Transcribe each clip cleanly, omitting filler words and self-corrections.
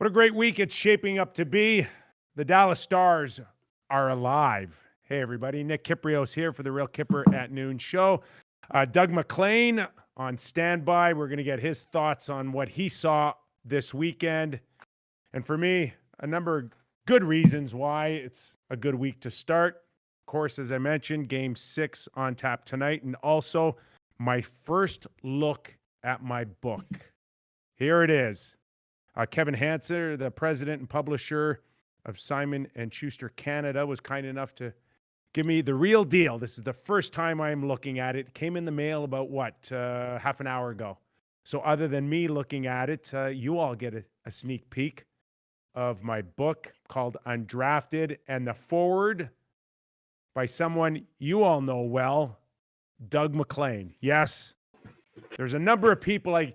What a great week it's shaping up to be. The Dallas Stars are alive. Hey, everybody. Nick Kypreos here for the Real Kyper at Noon show. Doug Maclean on standby. We're going to get his thoughts on what he saw this weekend. And for me, a number of good reasons why it's a good week to start. Of course, as I mentioned, Game 6 on tap tonight. And also my first look at my book. Here it is. Kevin Hanser, the president and publisher of Simon & Schuster Canada, was kind enough to give me the real deal. This is the first time I'm looking at it. It came in the mail about, half an hour ago. So other than me looking at it, you all get a sneak peek of my book called Undrafted, and the foreword by someone you all know well, Doug Maclean. Yes, there's a number of people I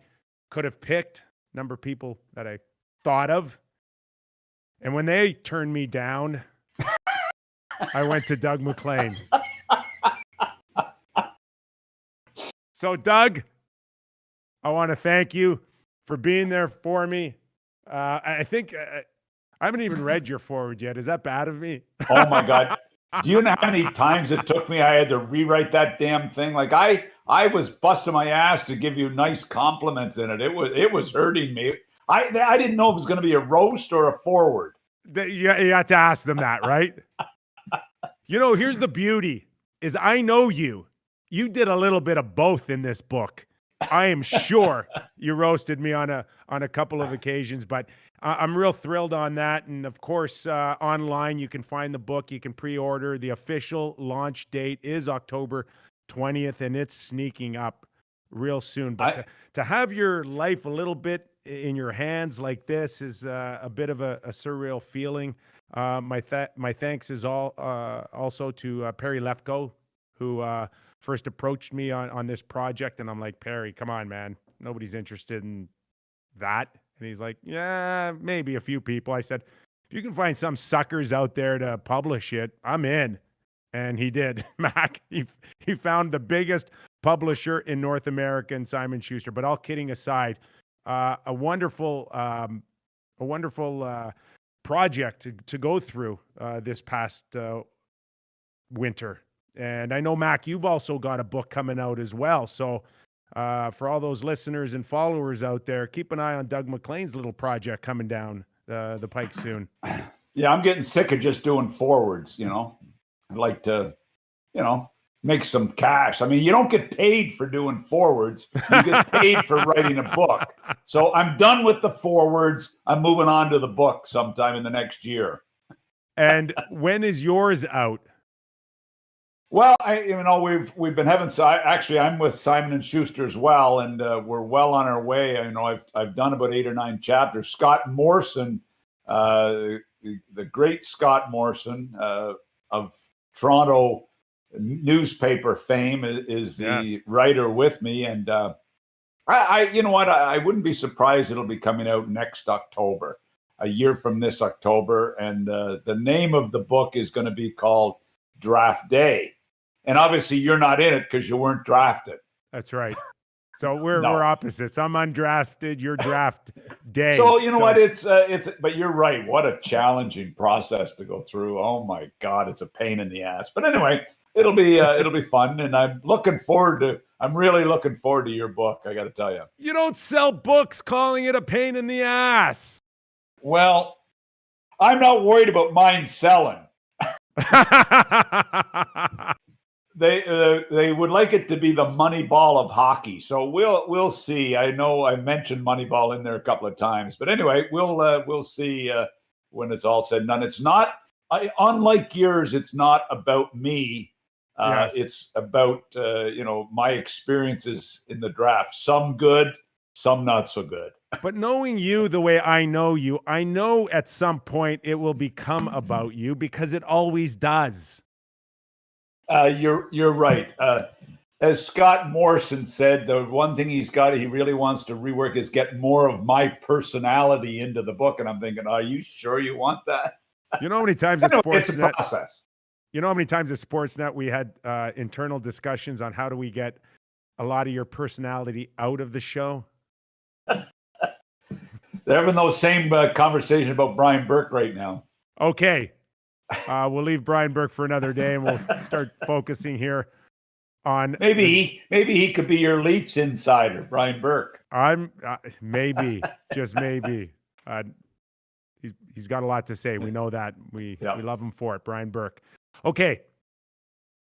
could have picked, number of people that I thought of. And when they turned me down, I went to Doug Maclean. So, Doug, I want to thank you for being there for me. I think I haven't even read your foreword yet. Is that bad of me? Oh, my God. Do you know how many times it took me? I had to rewrite that damn thing. Like I was busting my ass to give you nice compliments in it. It was hurting me. I didn't know if it was going to be a roast or a forward. You had to ask them that, right? Here's the beauty is I know you. You did a little bit of both in this book. I am sure you roasted me on a couple of occasions, but I'm real thrilled on that. And of course, online, you can find the book. You can pre-order. The official launch date is October 20th, and it's sneaking up real soon. But to have your life a little bit in your hands like this is a bit of a surreal feeling. My thanks is also to Perry Lefko, who first approached me on this project. And I'm like, Perry, come on, man. Nobody's interested in that. And he's like, yeah, maybe a few people. I said, if you can find some suckers out there to publish it, I'm in. And he did. Mac, he found the biggest publisher in North America in Simon Schuster. But all kidding aside, a wonderful project to go through this past winter. And I know, Mac, you've also got a book coming out as well. So for all those listeners and followers out there, keep an eye on Doug Maclean's little project coming down the pike soon. Yeah, I'm getting sick of just doing forwards, I'd like to, make some cash. I mean, you don't get paid for doing forwards. You get paid for writing a book. So I'm done with the forwards. I'm moving on to the book sometime in the next year. And when is yours out? Well, we've been having. Actually, I'm with Simon & Schuster as well, and we're well on our way. I've done about 8 or 9 chapters. Scott Morrison, the great Scott Morrison of Toronto newspaper fame, is the writer with me, and I wouldn't be surprised it'll be coming out next October, a year from this October, and the name of the book is going to be called Draft Day. And obviously, you're not in it because you weren't drafted. That's right. So we're opposites. I'm undrafted. You're draft day. So you know what? It's. But you're right. What a challenging process to go through. Oh my God, it's a pain in the ass. But anyway, it'll be fun, and I'm really looking forward to your book. I got to tell you. You don't sell books calling it a pain in the ass. Well, I'm not worried about mine selling. They would like it to be the Moneyball of hockey, so we'll see. I know I mentioned Moneyball in there a couple of times, but anyway, we'll see when it's all said and done. It's not unlike yours. It's not about me. Yes. It's about my experiences in the draft. Some good, some not so good. But knowing you the way I know you, I know at some point it will become about you because it always does. You're right. As Scott Morrison said, the one thing he really wants to rework is get more of my personality into the book. And I'm thinking, are you sure you want that? You know how many times at Sportsnet, it's a process. You know how many times at Sportsnet we had internal discussions on how do we get a lot of your personality out of the show? They're having those same conversation about Brian Burke right now. Okay. We'll leave Brian Burke for another day, and we'll start focusing here on maybe he could be your Leafs insider, Brian Burke. Maybe, just maybe. He's got a lot to say. We know that. We love him for it, Brian Burke. Okay.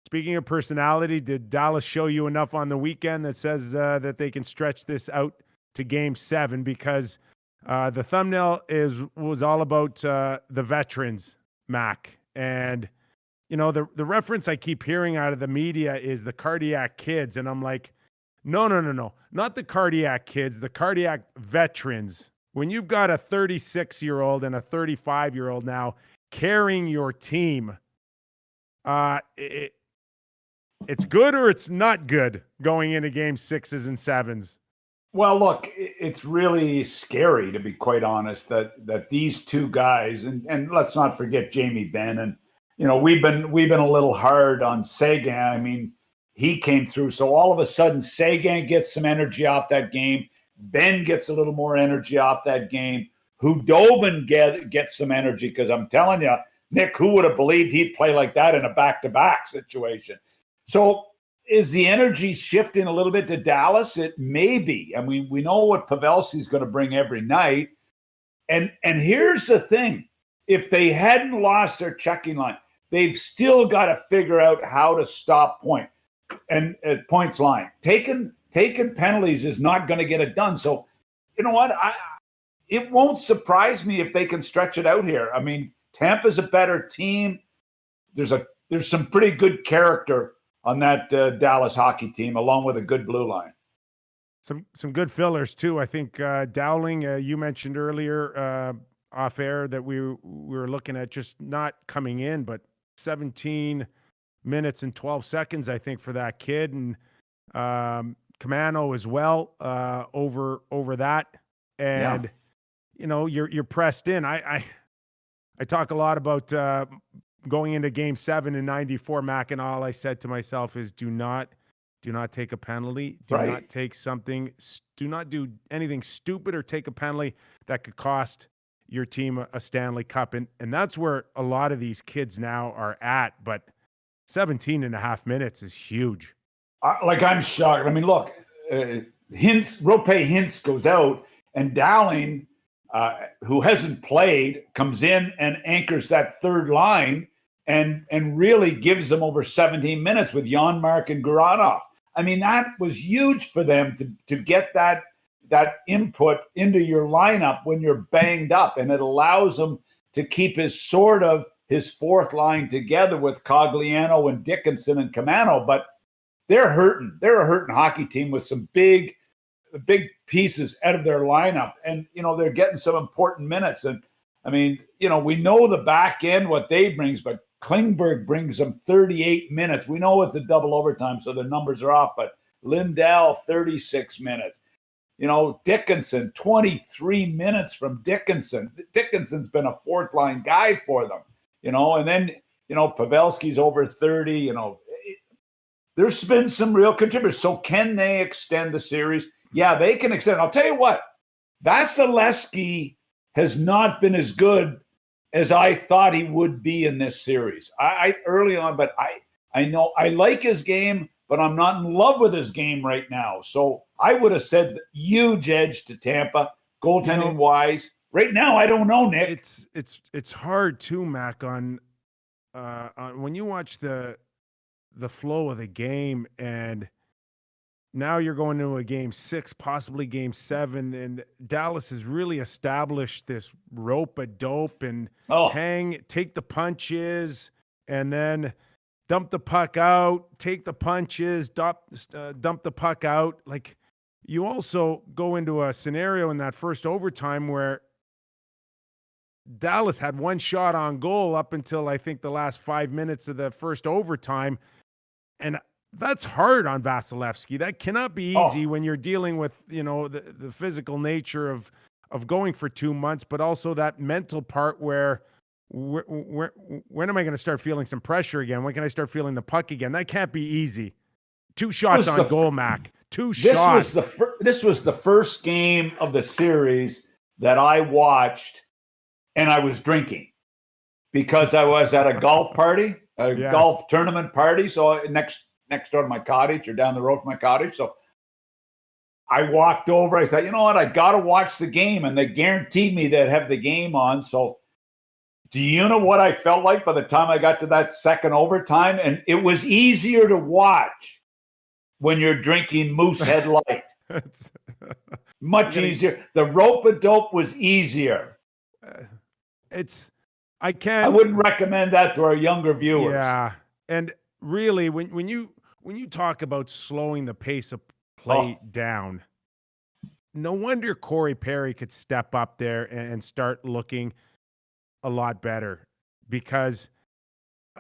Speaking of personality, did Dallas show you enough on the weekend that says that they can stretch this out to Game 7? Because the thumbnail was all about the veterans, Mac. And, the reference I keep hearing out of the media is the cardiac kids. And I'm like, no. Not the cardiac kids, the cardiac veterans. When you've got a 36-year-old and a 35-year-old now carrying your team, it's good or it's not good going into Game 6s and 7s. Well, look, it's really scary, to be quite honest, that these two guys, and let's not forget Jamie Benn, and we've been a little hard on Seguin. I mean, he came through, so all of a sudden Seguin gets some energy off that game. Ben gets a little more energy off that game. Kudobin gets some energy, because I'm telling you, Nick, who would have believed he'd play like that in a back-to-back situation? So is the energy shifting a little bit to Dallas? It may be. I mean, we know what Pavelski's going to bring every night. And here's the thing. If they hadn't lost their checking line, they've still got to figure out how to stop points line. Taking penalties is not going to get it done. So, you know what? It won't surprise me if they can stretch it out here. I mean, Tampa's a better team. There's some pretty good character on that Dallas hockey team, along with a good blue line. Some good fillers too. I think Dowling, you mentioned earlier off air that we were looking at just not coming in, but 17 minutes and 12 seconds, I think, for that kid, and Camano as well over that. And you're pressed in. I talk a lot about going into Game 7 in '94, Mac, and all I said to myself is, do not take a penalty. Do not take something. Do not do anything stupid or take a penalty that could cost your team a Stanley Cup. And that's where a lot of these kids now are at. But 17 and a half minutes is huge. I'm shocked. I mean, look, Rope Hintz goes out, and Dowling, who hasn't played, comes in and anchors that third line and really gives them over 17 minutes with Janmark and Goranov. I mean, that was huge for them to get that input into your lineup when you're banged up, and it allows them to keep his fourth line together with Cogliano and Dickinson and Camano. But they're hurting. They're a hurting hockey team with some big pieces out of their lineup, and they're getting some important minutes. And I mean, we know the back end what they brings, but Klingberg brings them 38 minutes. We know it's a double overtime, so the numbers are off. But Lindell 36 minutes. Dickinson 23 minutes from Dickinson. Dickinson's been a fourth line guy for them. And then Pavelski's over 30. There's been some real contributors. So can they extend the series? Yeah, they can extend. I'll tell you what, Vasilevsky has not been as good as I thought he would be in this series. I early on, but I know I like his game, but I'm not in love with his game right now. So I would have said huge edge to Tampa, goaltending wise. Right now, I don't know, Nick. It's hard too, Mac, on when you watch the flow of the game, and now you're going to a Game 6, possibly Game 7, and Dallas has really established this rope-a-dope and take the punches, and then dump the puck out, take the punches, dump the puck out. Like, you also go into a scenario in that first overtime where Dallas had one shot on goal up until I think the last 5 minutes of the first overtime. And that's hard on Vasilevsky. That cannot be easy when you're dealing with, the physical nature of going for 2 months, but also that mental part where when am I going to start feeling some pressure again? When can I start feeling the puck again? That can't be easy. 2 shots on goal, Mac. 2 shots. This was the first game of the series that I watched, and I was drinking because I was at a golf party, golf tournament party. So next door to my cottage, or down the road from my cottage. So I walked over. I thought, you know what? I got to watch the game. And they guaranteed me they'd have the game on. So do you know what I felt like by the time I got to that second overtime? And it was easier to watch when you're drinking Moosehead Light. Much easier. The rope-a-dope was easier. I wouldn't recommend that to our younger viewers. Yeah. And really, when you talk about slowing the pace of play down, no wonder Corey Perry could step up there and start looking a lot better, because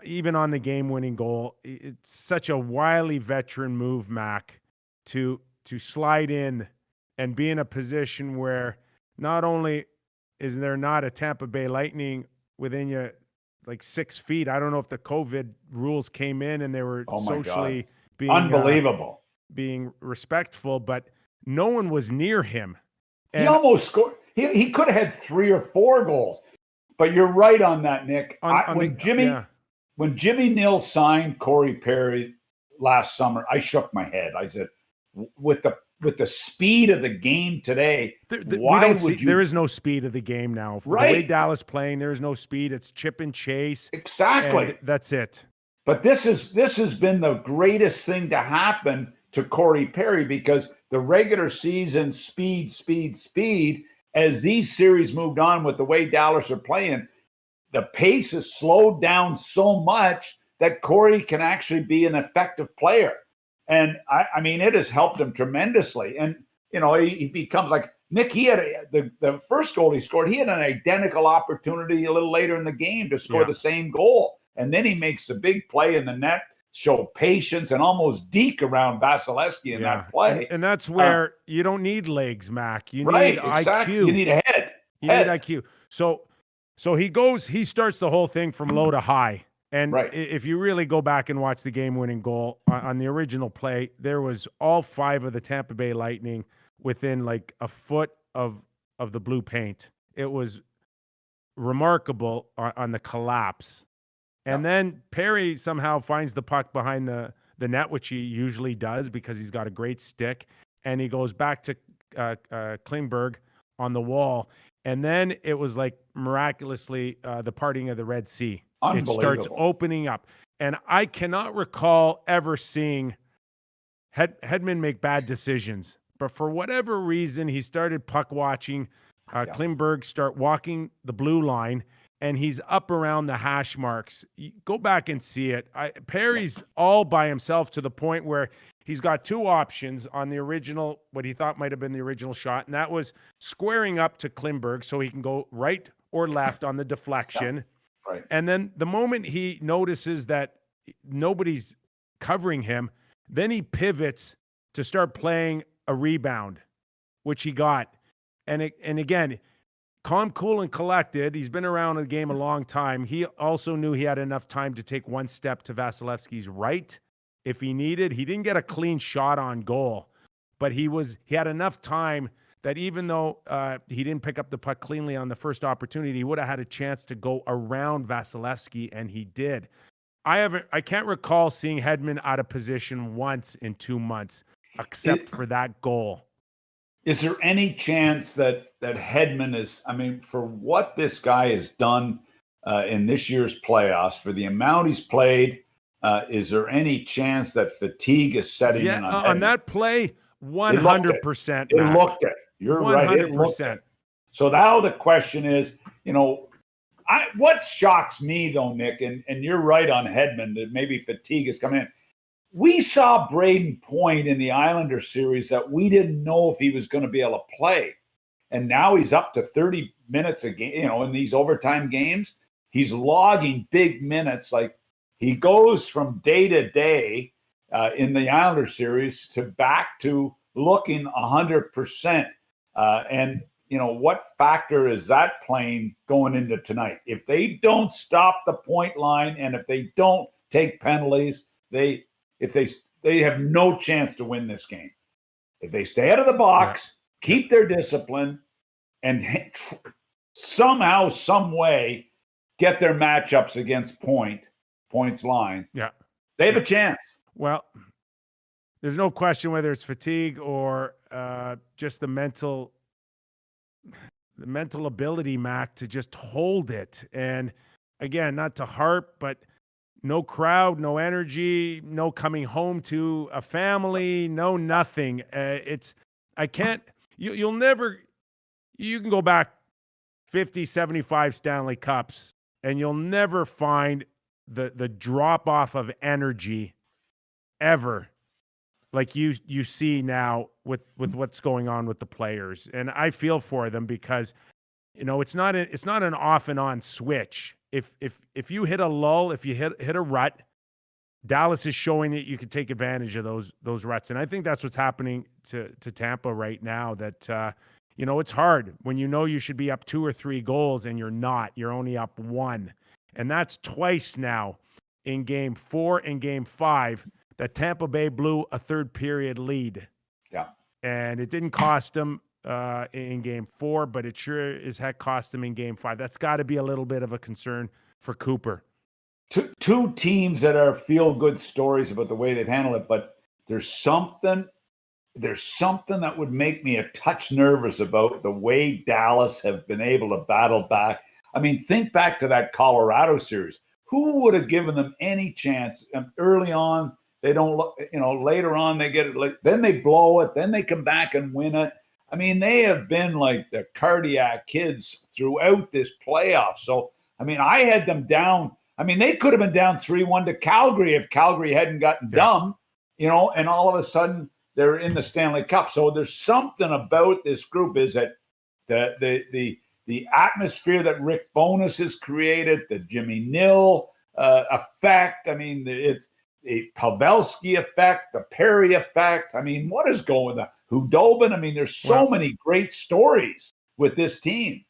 even on the game-winning goal, it's such a wily veteran move, Mac, to slide in and be in a position where not only is there not a Tampa Bay Lightning within you like 6 feet. I don't know if the COVID rules came in and they were socially being unbelievable, being respectful, but no one was near him. And he almost scored. He could have had 3 or 4 goals. But you're right on that, Nick. When Jimmy Nill signed Corey Perry last summer, I shook my head. I said, with the speed of the game today, there is no speed of the game now. Right. The way Dallas playing, there is no speed. It's chip and chase. Exactly. And that's it. But this has been the greatest thing to happen to Corey Perry, because the regular season speed, as these series moved on with the way Dallas are playing, the pace has slowed down so much that Corey can actually be an effective player. And I mean, it has helped him tremendously. And, you know, he becomes like Nick. He had the first goal he scored. He had an identical opportunity a little later in the game to score the same goal. And then he makes the big play in the net, show patience, and almost deke around Vasilevsky in that play. And that's where you don't need legs, Mac. You need exactly. IQ. You need a head. You need IQ. So he starts the whole thing from low to high. And if you really go back and watch the game-winning goal on the original play, there was all 5 of the Tampa Bay Lightning within like a foot of the blue paint. It was remarkable on the collapse. And then Perry somehow finds the puck behind the net, which he usually does because he's got a great stick. And he goes back to Klingberg on the wall. And then it was like miraculously the parting of the Red Sea. It starts opening up. And I cannot recall ever seeing Hedman make bad decisions. But for whatever reason, he started puck watching Klingberg start walking the blue line. And he's up around the hash marks. You go back and see it. Perry's all by himself to the point where he's got 2 options on the original, what he thought might have been the original shot, and that was squaring up to Klingberg so he can go right or left on the deflection. Right. And then the moment he notices that nobody's covering him, then he pivots to start playing a rebound, which he got. And again, calm, cool, and collected. He's been around the game a long time. He also knew he had enough time to take 1 step to Vasilevsky's right if he needed. He didn't get a clean shot on goal, but he had enough time that even though he didn't pick up the puck cleanly on the first opportunity, he would have had a chance to go around Vasilevsky, and he did. I can't recall seeing Hedman out of position once in 2 months, except for that goal. Is there any chance that Hedman is, I mean, for what this guy has done in this year's playoffs, for the amount he's played, is there any chance that fatigue is setting in on Hedman? On that play, 100%. It looked it. You're 100%. Right. It looked it. So now the question is, you know, what shocks me though, Nick, and you're right on Hedman, that maybe fatigue is coming in. We saw Braden Point in the Islander series that we didn't know if he was going to be able to play. And now he's up to 30 minutes a game, you know, in these overtime games. He's logging big minutes. Like, he goes from day to day in the Islander series to back to looking 100%. And, you know, what factor is that playing going into tonight? If they don't stop the point line and if they don't take penalties, they have no chance to win this game. If they stay out of the box, keep their discipline, and somehow, some way, get their matchups against points line, they have a chance. Well, there's no question whether it's fatigue or just the mental ability, Mac, to just hold it. And again, not to harp, but no crowd, no energy, no coming home to a family, no nothing. You'll never, you can go back 50, 75 Stanley Cups and you'll never find the drop off of energy ever like you see now with what's going on with the players. And I feel for them because, it's not an off and on switch. If you hit a lull, if you hit a rut, Dallas is showing that you can take advantage of those ruts. And I think that's what's happening to Tampa right now, that, it's hard when you should be up 2 or 3 goals and you're not. You're only up 1. And that's twice now in Game 4 and Game 5 that Tampa Bay blew a third period lead. Yeah. And it didn't cost them in Game 4, but it sure as heck cost them in Game 5. That's got to be a little bit of a concern for Cooper. Two teams that are feel-good stories about the way they've handled it, but there's something that would make me a touch nervous about the way Dallas have been able to battle back. I mean, think back to that Colorado series. Who would have given them any chance? Early on, they don't look, later on they get it, then they blow it, then they come back and win it. I mean, they have been like the cardiac kids throughout this playoff. So, I mean, I had them down. I mean, they could have been down 3-1 to Calgary if Calgary hadn't gotten dumb, and all of a sudden they're in the Stanley Cup. So there's something about this group, is that the atmosphere that Rick Bowness has created, the Jimmy Nill effect. I mean, it's the Pavelski effect, the Perry effect. I mean, what is going on? Kudobin. I mean, there's so many great stories with this team.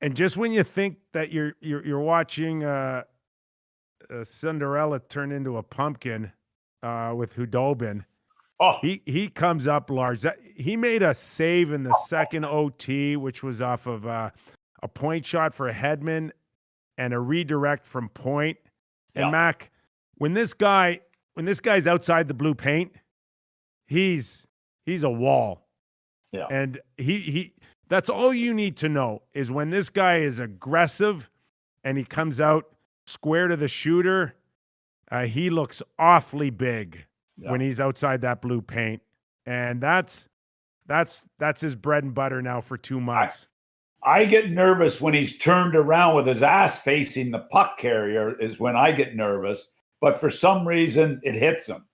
And just when you think that you're watching a Cinderella turn into a pumpkin with Kudobin, he comes up large. He made a save in the second OT, which was off of a point shot for Hedman and a redirect from point. And Mac, when this guy's outside the blue paint, he's a wall. Yeah. And he that's all you need to know, is when this guy is aggressive and he comes out square to the shooter, he looks awfully big when he's outside that blue paint. And that's his bread and butter now for 2 months. I get nervous when he's turned around with his ass facing the puck carrier, is when I get nervous. But for some reason, it hits him.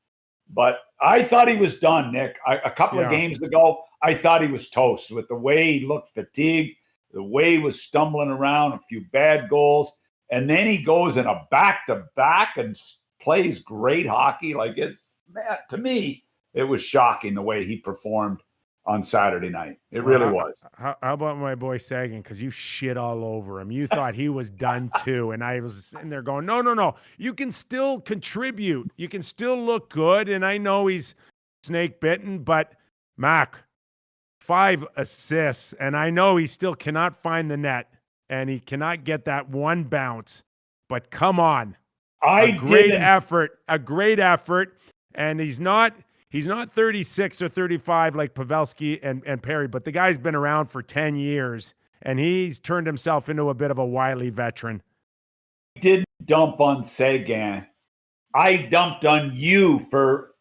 But I thought he was done, Nick. A couple of games ago, I thought he was toast with the way he looked fatigued, the way he was stumbling around, a few bad goals. And then he goes in a back-to-back and plays great hockey. To me, it was shocking the way he performed on Saturday night. It really was. How about my boy Seguin? Because you shit all over him. You thought he was done too. And I was sitting there going, no. You can still contribute. You can still look good. And I know he's snake bitten, but Mac, 5 assists. And I know he still cannot find the net and he cannot get that one bounce. But come on. A great effort. And he's not 36 or 35 like Pavelski and Perry, but the guy's been around for 10 years, and he's turned himself into a bit of a wily veteran. I didn't dump on Seguin. I dumped on you for,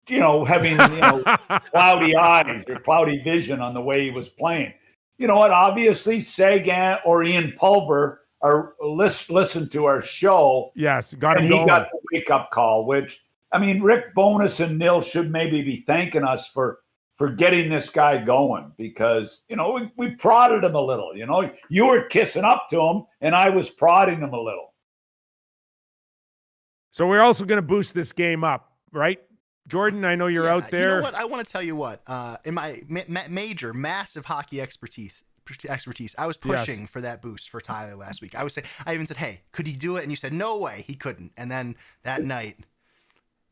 having, cloudy eyes or cloudy vision on the way he was playing. You know what? Obviously, Seguin or Ian Pulver listen to our show. Yes, he got the wake-up call, which, I mean, Rick Bowness and Nill should maybe be thanking us for getting this guy going, because, we prodded him a little. You were kissing up to him, and I was prodding him a little. So we're also going to boost this game up, right? Jordan, I know you're out there. You know what? I want to tell you what. In my massive hockey expertise, I was pushing for that boost for Tyler last week. I even said, hey, could he do it? And you said, no way, he couldn't. And then that night,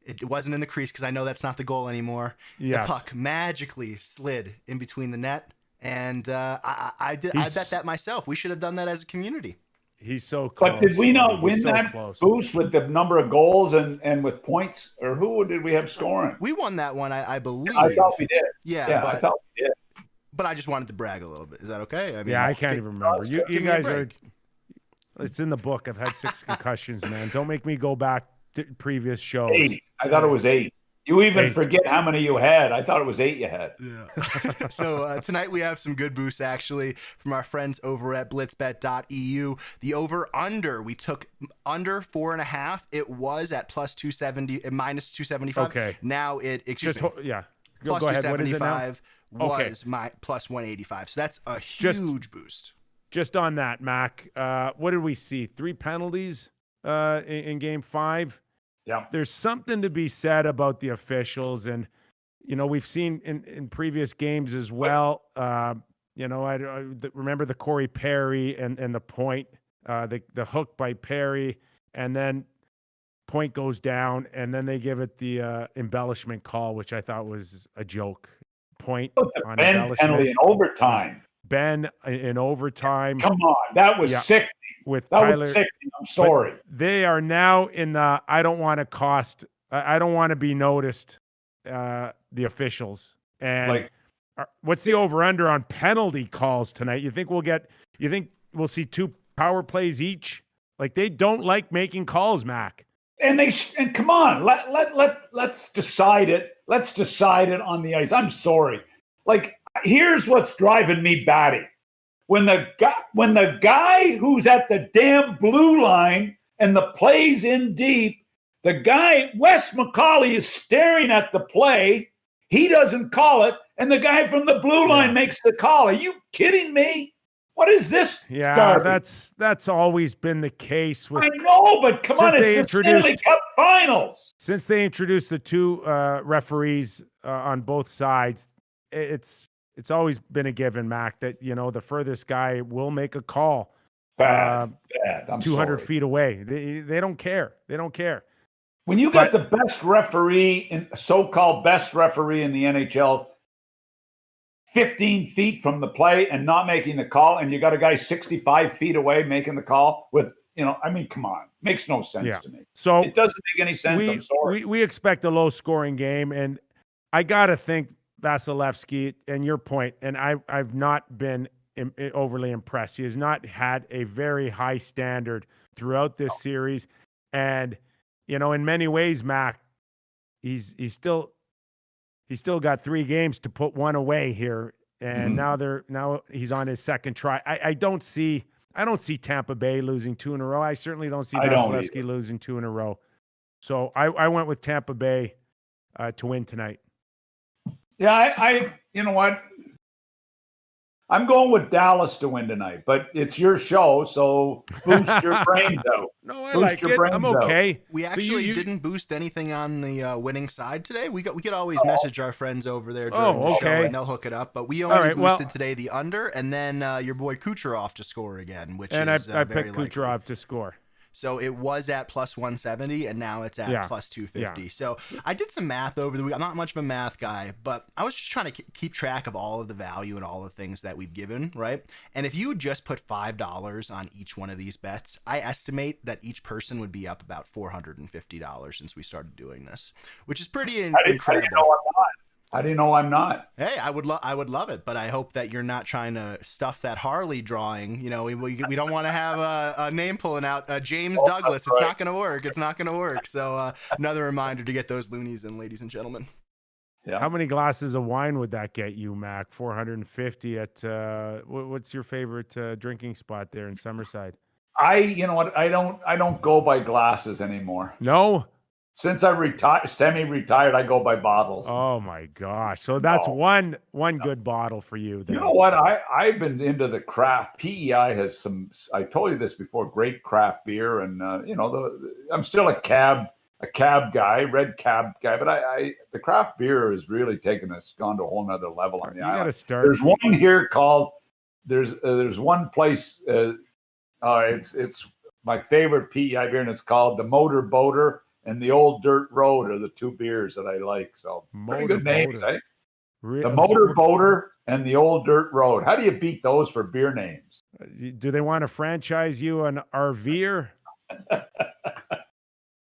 it wasn't in the crease, because I know that's not the goal anymore. Yes. The puck magically slid in between the net And I bet that myself. We should have done that as a community. He's so close. But did we not win so that close. boost with the number of goals and with points? Or who did we have scoring? We won that one, I believe. I thought we did. Yeah, I thought we did. But I just wanted to brag a little bit. Is that okay? I mean, I can't even remember. You guys are. Break. It's in the book. I've had 6 concussions, man. Don't make me go back to previous shows. 8. I thought it was 8. You even 8. forget how many you had. I thought it was 8 you had. Yeah. So tonight we have some good boosts actually from our friends over at blitzbet.eu. The over/under, we took under 4.5. It was at plus 270, minus 275. Okay. Now Plus go ahead. What is it now? Was my plus 185. So that's a huge boost. Just on that, Mac, what did we see? 3 penalties in game 5. Yeah. There's something to be said about the officials. And, we've seen in previous games as well, I remember the Corey Perry and the point, the hook by Perry, and then point goes down, and then they give it the embellishment call, which I thought was a joke. Point on Ben penalty in overtime. Ben in overtime. Come on, that was sickening. With that Tyler, was sickening. I'm sorry. They are now in the I don't want to be noticed. The officials and what's the over under on penalty calls tonight? You think we'll see 2 power plays each? Like, they don't like making calls, Mac. And come on, let's decide it. Let's decide it on the ice. I'm sorry. Like, here's what's driving me batty. When the guy who's at the damn blue line and the play's in deep, the guy, Wes McCauley, is staring at the play. He doesn't call it, and the guy from the blue line makes the call. Are you kidding me? What is this? Yeah, garbage? that's always been the case. With, I know, but come on, it's the Stanley Cup Finals. Since they introduced the 2 referees on both sides, it's always been a given, Mac, that the furthest guy will make a call. Bad. I'm 200 sorry. feet away. They don't care. They don't care. When you got the best referee, so-called best referee in the NHL, 15 feet from the play and not making the call, and you got a guy 65 feet away making the call with, come on. Makes no sense to me. So it doesn't make any sense. I'm sorry. We expect a low-scoring game, and I got to think Vasilevsky, and your point, and I've not been overly impressed. He has not had a very high standard throughout this series, and in many ways, Mac, he's still got 3 games to put 1 away here, and now he's on his second try. I don't see Tampa Bay losing 2 in a row. I certainly don't see Vasilevsky losing 2 in a row. So I went with Tampa Bay to win tonight. Yeah, you know what? I'm going with Dallas to win tonight, but it's your show, so boost your brains out. No, I like it. I'm okay. We actually didn't boost anything on the winning side today. We could always message our friends over there during the show, and they'll hook it up. But we only boosted today the under, and then your boy Kucherov to score again, which I picked likely. Kucherov to score. So it was at plus 170, and now it's at plus 250. So I did some math over the week. I'm not much of a math guy, but I was just trying to keep track of all of the value and all the things that we've given, right? And if you would just put $5 on each one of these bets, I estimate that each person would be up about $450 since we started doing this, which is pretty incredible. I didn't know I'm not. Hey, I would love it, but I hope that you're not trying to stuff that Harley drawing. We don't want to have a name pulling out James Douglas. It's not going to work. It's not going to work. So another reminder to get those loonies in, ladies and gentlemen. Yeah. How many glasses of wine would that get you, Mac? 450 at what's your favorite drinking spot there in Summerside? You know what? I don't go by glasses anymore. No. Since I semi-retired, I go by bottles. Oh my gosh! So that's one good bottle for you. Then. You know what? I've been into the craft. PEI has some. I told you this before. Great craft beer, and I'm still a cab guy, red cab guy. But the craft beer has really gone to a whole nother level on the island. You got to start. There's one here called. There's one place. It's my favorite PEI beer, and it's called the Motor Boater. And the Old Dirt Road are the 2 beers that I like. So pretty good names, eh? The Motor Boater and the Old Dirt Road. How do you beat those for beer names? Do they want to franchise you an RVer?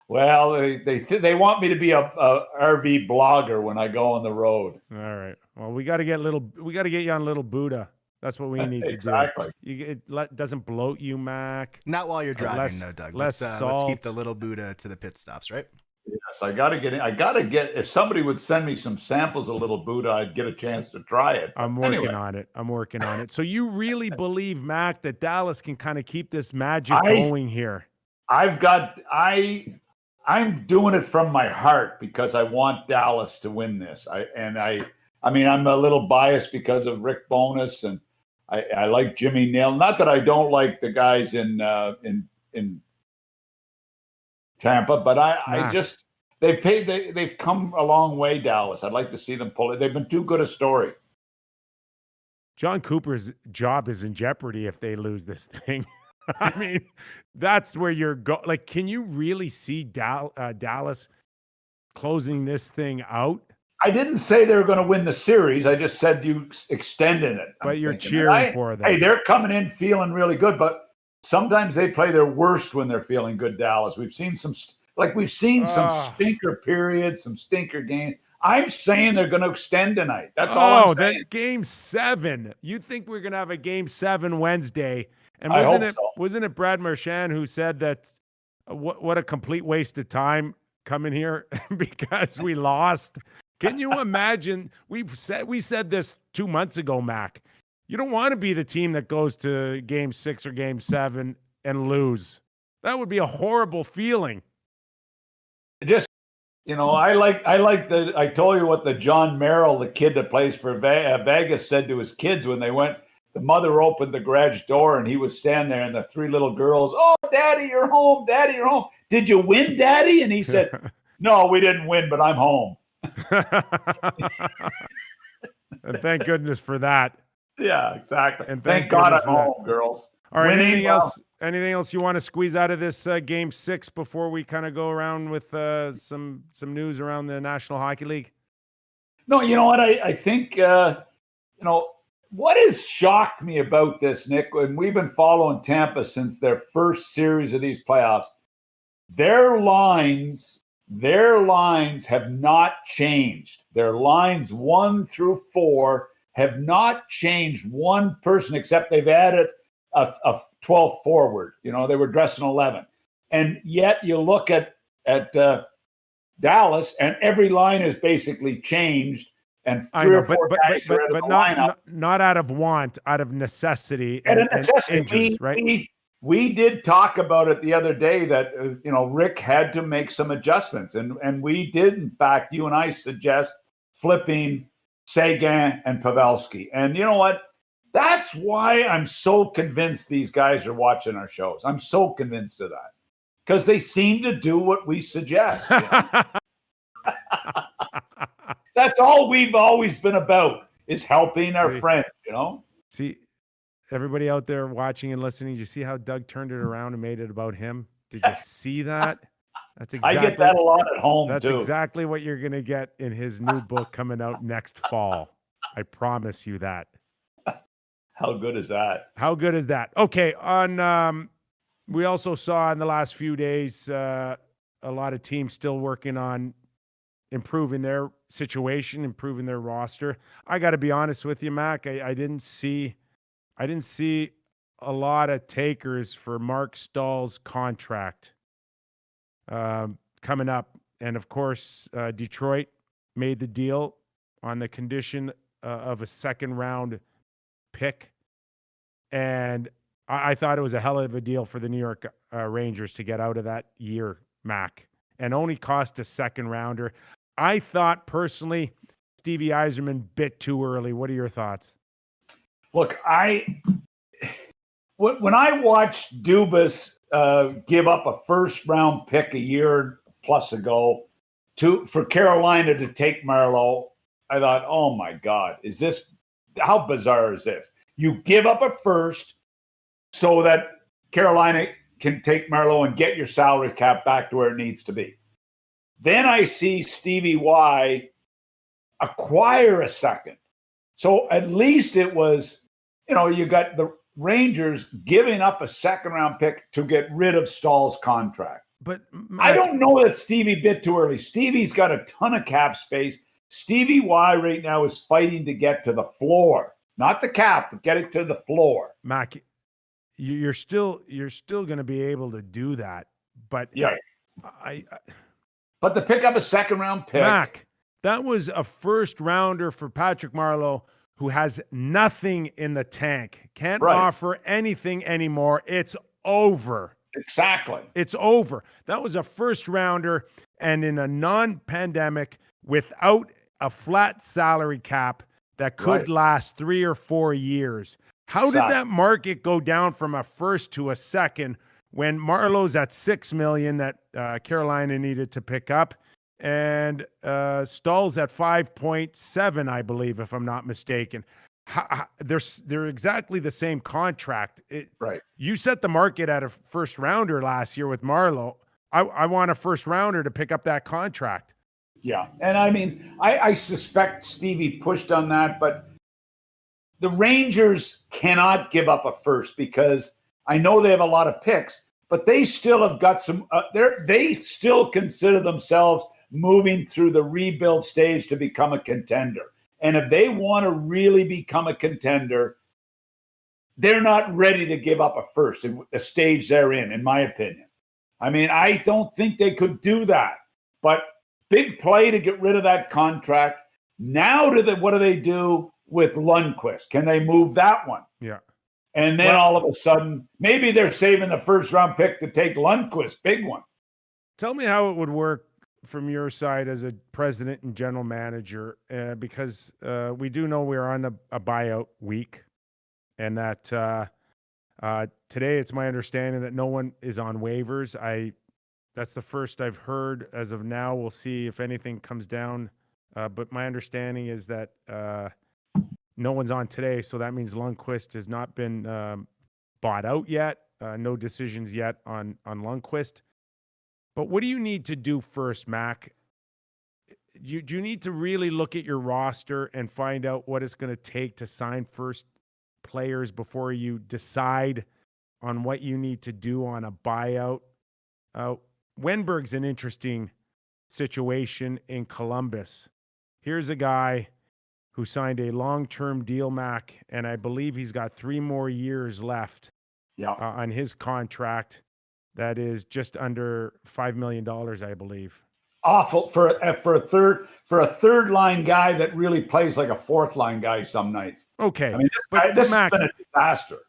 Well, they want me to be a RV blogger when I go on the road. All right. Well, we got to get you on Little Buddha. That's what we need to Exactly. do. It doesn't bloat you, Mac. Not while you're driving, no, Doug. Let's keep the Little Buddha to the pit stops, right? Yes, I got to get. If somebody would send me some samples of Little Buddha, I'd get a chance to try it. I'm working on it. So you really believe, Mac, that Dallas can kind of keep this magic going here? I'm doing it from my heart because I want Dallas to win this. I mean, I'm a little biased because of Rick Bowness, and I like Jimmy Nail. Not that I don't like the guys in Tampa, but they've come a long way, Dallas. I'd like to see them pull it. They've been too good a story. John Cooper's job is in jeopardy if they lose this thing. I mean, that's where you're like, can you really see Dallas closing this thing out? I didn't say they were going to win the series. I just said you extended it. But you're cheering for them. Hey, they're coming in feeling really good, but sometimes they play their worst when they're feeling good, Dallas. We've seen some stinker periods, some stinker games. I'm saying they're going to extend tonight. That's all I'm saying. Game 7. You think we're going to have a Game 7 Wednesday? And wasn't it Brad Marchand who said that what a complete waste of time coming here because we lost? Can you imagine? We said this 2 months ago, Mac. You don't want to be the team that goes to Game 6 or Game 7 and lose. That would be a horrible feeling. Just, I told you what the John Merrill, the kid that plays for Vegas, said to his kids when they went. The mother opened the garage door and he was standing there, and the 3 little girls, "Oh, Daddy, you're home. Daddy, you're home. Did you win, Daddy?" And he said, "No, we didn't win, but I'm home." And thank goodness for that. Yeah, exactly. And thank God I'm home, girls. All right. Anything else you want to squeeze out of this Game 6 before we kind of go around with some news around the National Hockey League? No, you know what? I think what has shocked me about this, Nick, and we've been following Tampa since their first series of these playoffs. Their lines have not changed. Their lines 1 through 4 have not changed one person, except they've added a 12th forward. They were dressing 11. And yet you look at Dallas, and every line is basically changed. And 3 or 4 guys are out of the lineup. Not out of want, out of necessity. And necessity. Injuries, right? We did talk about it the other day that, Rick had to make some adjustments. And we did, in fact, you and I suggest flipping Seguin and Pavelski. And you know what? That's why I'm so convinced these guys are watching our shows. I'm so convinced of that. Because they seem to do what we suggest. That's all we've always been about, is helping our friends, See, everybody out there watching and listening, did you see how Doug turned it around and made it about him? Did you see that? That's exactly. I get that a lot at home, That's too. That's exactly what you're going to get in his new book coming out next fall. I promise you that. How good is that? How good is that? Okay, we also saw in the last few days a lot of teams still working on improving their situation, improving their roster. I got to be honest with you, Mac. I didn't see a lot of takers for Mark Stahl's contract coming up, and of course, Detroit made the deal on the condition of a second round pick, and I thought it was a hell of a deal for the New York Rangers to get out of that year, Mac, and only cost a second rounder. I thought personally, Stevie Yzerman bit too early. What are your thoughts? Look, when I watched Dubas give up a first round pick a year plus ago for Carolina to take Marleau, I thought, oh my God, how bizarre is this? You give up a first so that Carolina can take Marleau and get your salary cap back to where it needs to be. Then I see Stevie Y acquire a second So at least it was, you got the Rangers giving up a second-round pick to get rid of Stahl's contract. But I don't know that Stevie bit too early. Stevie's got a ton of cap space. Stevie Y right now is fighting to get to the floor, not the cap, but get it to the floor. Mac, you're still going to be able to do that. But yeah, but to pick up a second-round pick, Mac, that was a first rounder for Patrick Marleau, who has nothing in the tank, can't offer anything anymore. It's over. Exactly. It's over. That was a first rounder, and in a non-pandemic, without a flat salary cap that could last 3 or 4 years. How did that market go down from a first to a second when Marleau's at $6 million that Carolina needed to pick up, and Stahl's at 5.7, I believe, if I'm not mistaken? They're exactly the same contract. You set the market at a first rounder last year with Marleau. I want a first rounder to pick up that contract. Yeah. And I mean, I suspect Stevie pushed on that, but the Rangers cannot give up a first because I know they have a lot of picks, but they still have got some, they still consider themselves moving through the rebuild stage to become a contender. And if they want to really become a contender, they're not ready to give up a first in the stage they're in my opinion. I mean, I don't think they could do that. But big play to get rid of that contract. Now, what do they do with Lundqvist? Can they move that one? Yeah. And then all of a sudden, maybe they're saving the first-round pick to take Lundqvist, big one. Tell me how it would work from your side as a president and general manager, because we do know we're on a buyout week, and that today it's my understanding that no one is on waivers. That's the first I've heard as of now. We'll see if anything comes down, but my understanding is that no one's on today, so that means Lundqvist has not been bought out yet. No decisions yet on Lundqvist. But what do you need to do first, Mac? Do you need to really look at your roster and find out what it's going to take to sign first players before you decide on what you need to do on a buyout? Wenberg's an interesting situation in Columbus. Here's a guy who signed a long-term deal, Mac, and I believe he's got 3 more years left on his contract. That is just under $5 million, I believe. Awful for a third line guy that really plays like a fourth line guy some nights. Okay, I mean, this Mac, has been a disaster.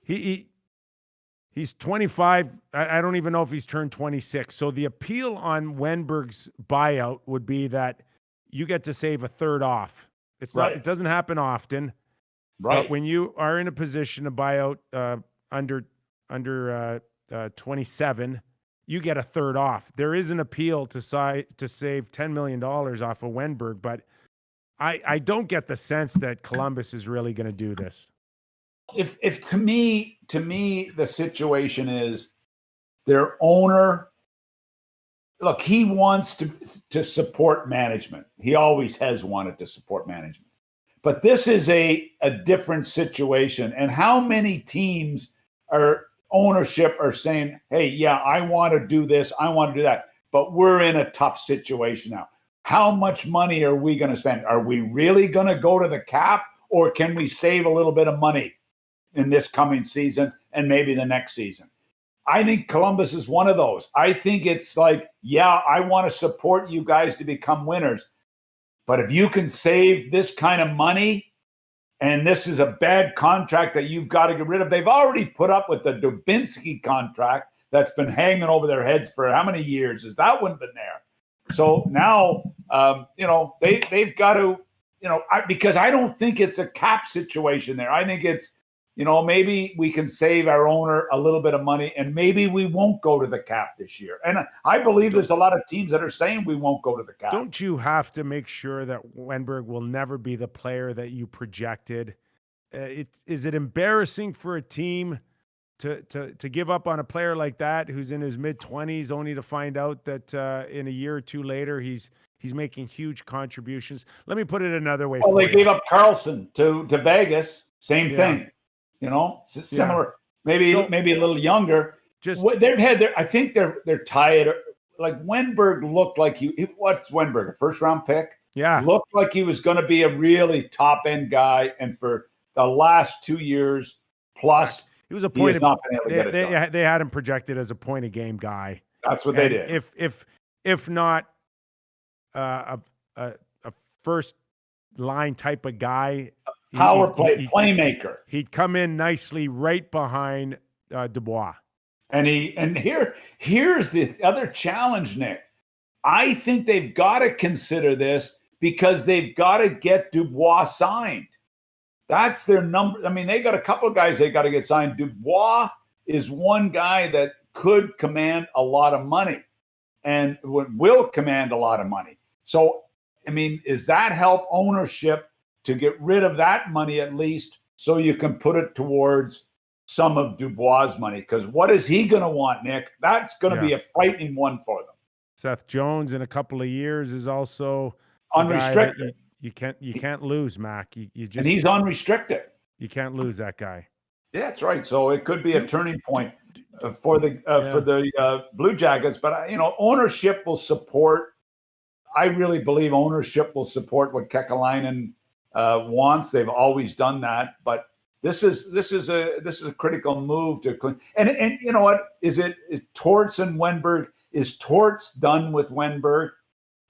He's 25. I don't even know if he's turned 26. So the appeal on Wenberg's buyout would be that you get to save a third off. It's not. It doesn't happen often. Right. But when you are in a position to buy out under 27, you get a third off. There is an appeal to save $10 million off of Wenberg, but I don't get the sense that Columbus is really going to do this. If to me the situation is their owner. Look, he wants to support management. He always has wanted to support management. But this is a different situation. And how many teams ownership are saying, hey, yeah, I want to do this, I want to do that. But we're in a tough situation now. How much money are we going to spend? Are we really going to go to the cap, or can we save a little bit of money in this coming season and maybe the next season? I think Columbus is one of those. I think it's like, yeah, I want to support you guys to become winners. But if you can save this kind of money, and this is a bad contract that you've got to get rid of. They've already put up with the Dubinsky contract that's been hanging over their heads for how many years? Has that one been there? So now, they've got to, because I don't think it's a cap situation there. I think it's, maybe we can save our owner a little bit of money, and maybe we won't go to the cap this year. And I believe there's a lot of teams that are saying we won't go to the cap. Don't you have to make sure that Wenberg will never be the player that you projected? Is it embarrassing for a team to give up on a player like that who's in his mid-20s only to find out that in a year or two later he's He's making huge contributions. Let me put it another way. Well, for they you. gave up Carlson to Vegas. Same thing. Similar. Maybe a little younger. They've had I think they're tired. Like Wenberg looked like what's Wenberg, a first-round pick? Yeah. Looked like he was going to be a really top-end guy, and for the last 2 years plus, he was a point. He has not been able to get it done. They had him projected as a point-a-game guy. That's what they did. If not a first line type of guy, power play playmaker, he'd come in nicely right behind Dubois. And here's the other challenge, Nick. I think they've got to consider this because they've got to get Dubois signed. That's their number. I mean, they got a couple of guys they got to get signed. Dubois is one guy that could command a lot of money and will command a lot of money. So, I mean, does that help ownership to get rid of that money at least so you can put it towards some of Dubois' money? Because what is he going to want, Nick? That's going to be a frightening one for them. Seth Jones in a couple of years is also unrestricted. You can't lose, Mac. You just, and he's unrestricted. You can't lose that guy. Yeah, that's right. So it could be a turning point for the Blue Jackets. But ownership will support. I really believe ownership will support what Kekalainen wants. They've always done that, but this is a critical move to clean. And you know what? Is Torts and Wenberg? Is Torts done with Wenberg?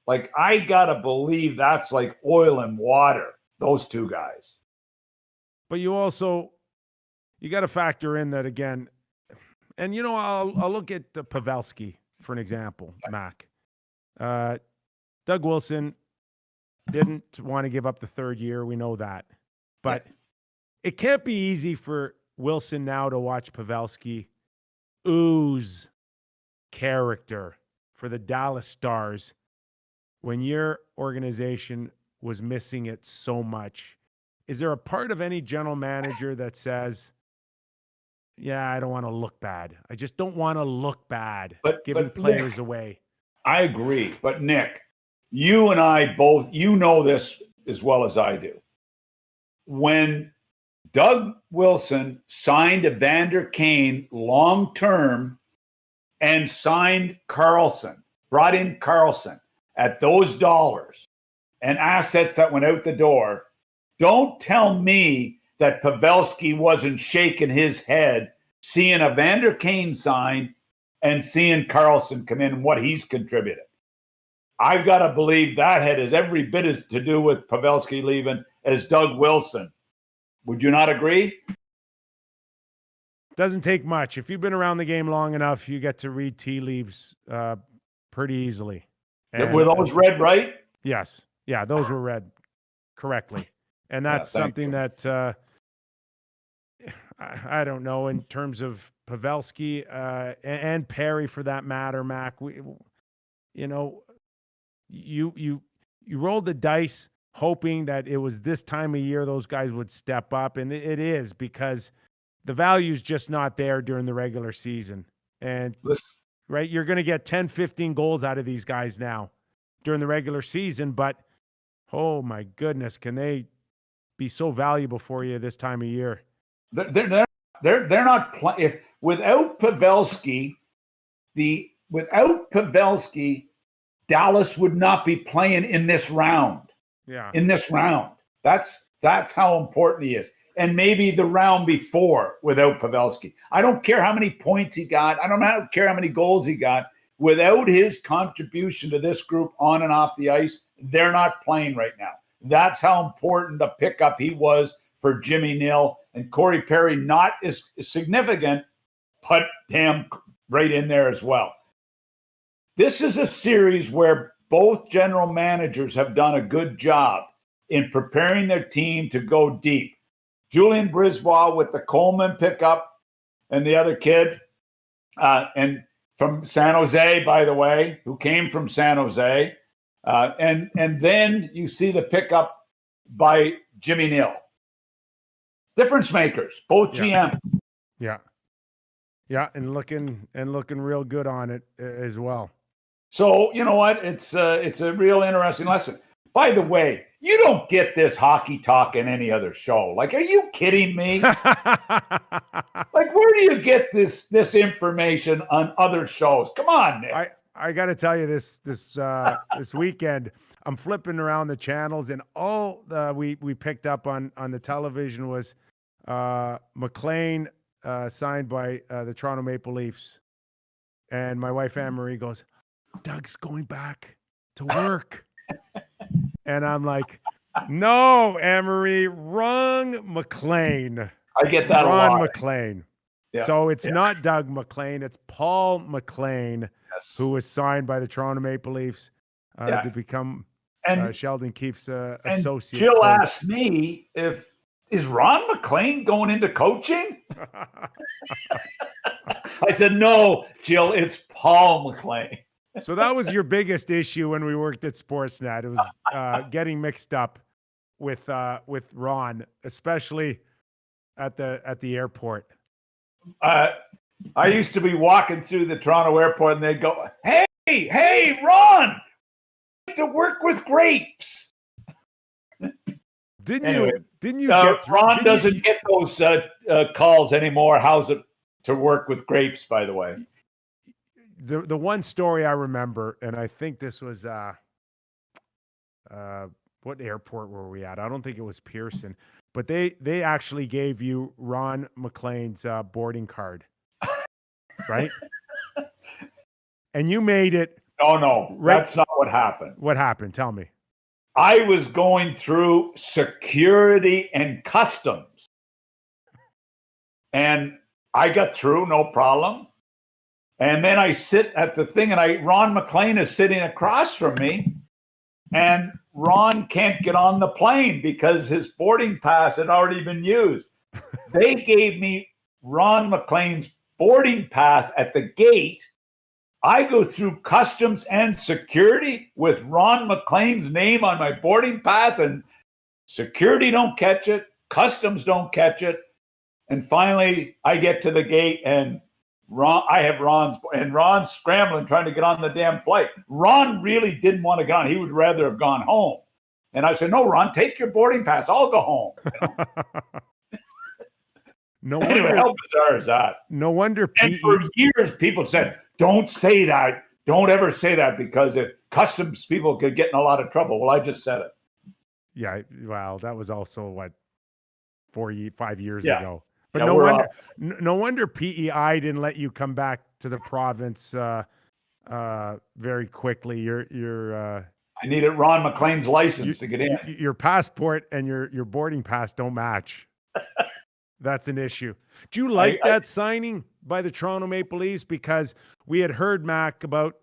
Like, I gotta believe that's like oil and water. Those two guys. But you got to factor in that again. And I'll look at Pavelski for an example, Mac. Doug Wilson didn't want to give up the third year. We know that. But it can't be easy for Wilson now to watch Pavelski ooze character for the Dallas Stars when your organization was missing it so much. Is there a part of any general manager that says, yeah, I don't want to look bad. I just don't want to look bad giving players away. I agree. But Nick, you and I both, this as well as I do. When Doug Wilson signed Evander Kane long-term and signed Carlson, brought in Carlson at those dollars and assets that went out the door, don't tell me that Pavelski wasn't shaking his head seeing Evander Kane sign and seeing Carlson come in and what he's contributed. I've got to believe that had as every bit as to do with Pavelski leaving as Doug Wilson. Would you not agree? Doesn't take much. If you've been around the game long enough, you get to read tea leaves pretty easily. Were those read right? Yes. Yeah, those were read correctly. And that's something that I don't know in terms of Pavelski and Perry for that matter, Mac. You rolled the dice hoping that it was this time of year those guys would step up, and it is because the value's just not there during the regular season. And right, you're going to get 10, 15 goals out of these guys now during the regular season, but oh my goodness, can they be so valuable for you this time of year? They're not if without Pavelski, Dallas would not be playing in this round. Yeah. In this round. That's how important he is. And maybe the round before without Pavelski. I don't care how many points he got. I don't care how many goals he got. Without his contribution to this group on and off the ice, they're not playing right now. That's how important a pickup he was for Jimmy Nill. And Corey Perry, not as significant, but damn right in there as well. This is a series where both general managers have done a good job in preparing their team to go deep. Julian Brisbois with the Coleman pickup and the other kid, and from San Jose, by the way, who came from San Jose. And then you see the pickup by Jimmy Nill. Difference makers, both GM. Yeah. Yeah, and looking real good on it as well. So you know what? It's a real interesting lesson. By the way, you don't get this hockey talk in any other show. Like, are you kidding me? Like, where do you get this information on other shows? Come on, Nick. I got to tell you this weekend, I'm flipping around the channels, and all we picked up on the television was Maclean signed by the Toronto Maple Leafs, and my wife Anne Marie goes, "Doug's going back to work," and I'm like, "No, Anne Marie, wrong Maclean." I get that Ron a lot. Maclean. Yeah. So it's not Doug Maclean, it's Paul Maclean, Yes. who was signed by the Toronto Maple Leafs to become Sheldon Keefe's associate. Jill coach. asked me is Ron Maclean going into coaching? I said, no, Jill, it's Paul Maclean. So that was your biggest issue when we worked at Sportsnet. It was getting mixed up with Ron, especially at the airport. I used to be walking through the Toronto airport, and they'd go, "Hey, Ron, to work with grapes." Didn't you get Ron doesn't get those calls anymore. How's it to work with grapes, by the way? The one story I remember, and I think this was what airport were we at? I don't think it was Pearson, but they actually gave you Ron Maclean's boarding card, right? And you made it. No, that's not what happened. What happened? Tell me. I was going through security and customs, and I got through, no problem. And then I sit at the thing, and Ron Maclean is sitting across from me, and Ron can't get on the plane because his boarding pass had already been used. They gave me Ron Maclean's boarding pass at the gate. I go through customs and security with Ron Maclean's name on my boarding pass, and security don't catch it, customs don't catch it. And finally, I get to the gate, and Ron's scrambling, trying to get on the damn flight. Ron really didn't want to get on. He would rather have gone home. And I said, "No, Ron, take your boarding pass. I'll go home." No anyway, wonder, how bizarre is that? No wonder. And for years, people said, "Don't say that. Don't ever say that, because if customs people could get in a lot of trouble." Well, I just said it. Yeah, well, that was also 5 years ago. But no wonder PEI didn't let you come back to the province very quickly. I needed Ron Maclean's license to get in. Your passport and your boarding pass don't match. That's an issue. Do you like that signing by the Toronto Maple Leafs? Because we had heard, Mac, about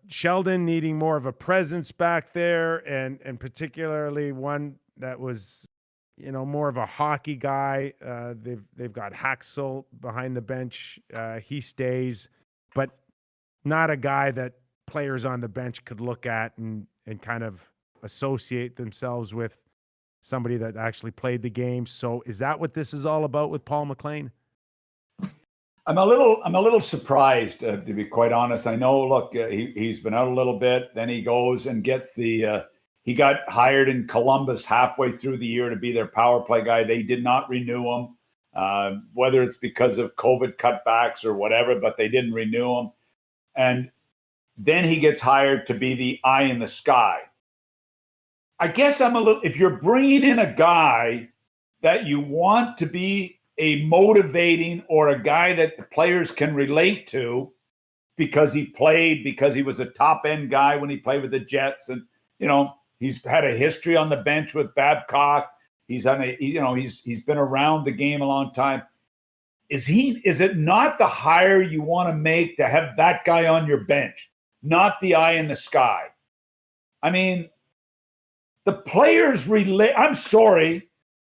Sheldon needing more of a presence back there, and particularly one that was, more of a hockey guy. They've got Haxel behind the bench. He stays, but not a guy that players on the bench could look at and kind of associate themselves with somebody that actually played the game. So is that what this is all about with Paul Maclean? I'm a little surprised, to be quite honest. I know, look, he's been out a little bit. Then he goes and gets he got hired in Columbus halfway through the year to be their power play guy. They did not renew him, whether it's because of COVID cutbacks or whatever, but they didn't renew him. And then he gets hired to be the eye in the sky. I guess if you're bringing in a guy that you want to be a motivating, or a guy that the players can relate to because he was a top end guy when he played with the Jets, and he's had a history on the bench with Babcock. He's been around the game a long time. Is it not the hire you want to make to have that guy on your bench, not the eye in the sky? I mean, the players relate. I'm sorry.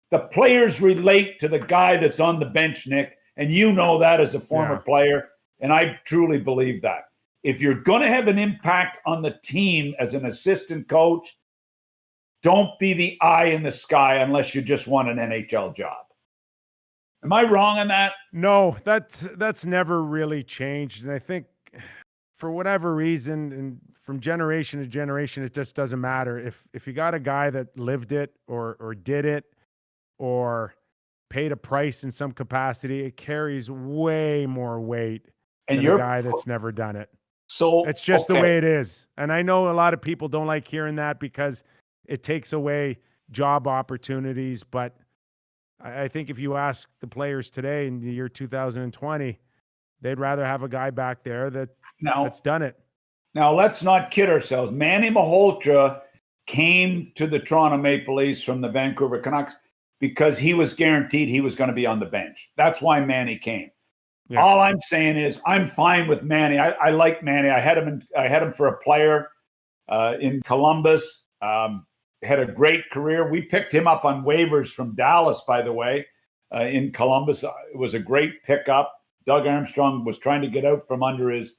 The players relate to the guy that's on the bench, Nick, and you know that as a former player, and I truly believe that. If you're going to have an impact on the team as an assistant coach, don't be the eye in the sky unless you just want an NHL job. Am I wrong on that? No, that's never really changed, and I think for whatever reason, and from generation to generation, it just doesn't matter. If you got a guy that lived it or did it or paid a price in some capacity, it carries way more weight And than a guy that's never done it. so It's just the way it is. And I know a lot of people don't like hearing that because it takes away job opportunities. But I think if you ask the players today in the year 2020, they'd rather have a guy back there that's done it. Now, let's not kid ourselves. Manny Malhotra came to the Toronto Maple Leafs from the Vancouver Canucks because he was guaranteed he was going to be on the bench. That's why Manny came. Yeah. All I'm saying is I'm fine with Manny. I like Manny. I had him for a player in Columbus. Had a great career. We picked him up on waivers from Dallas, by the way, in Columbus. It was a great pickup. Doug Armstrong was trying to get out from under his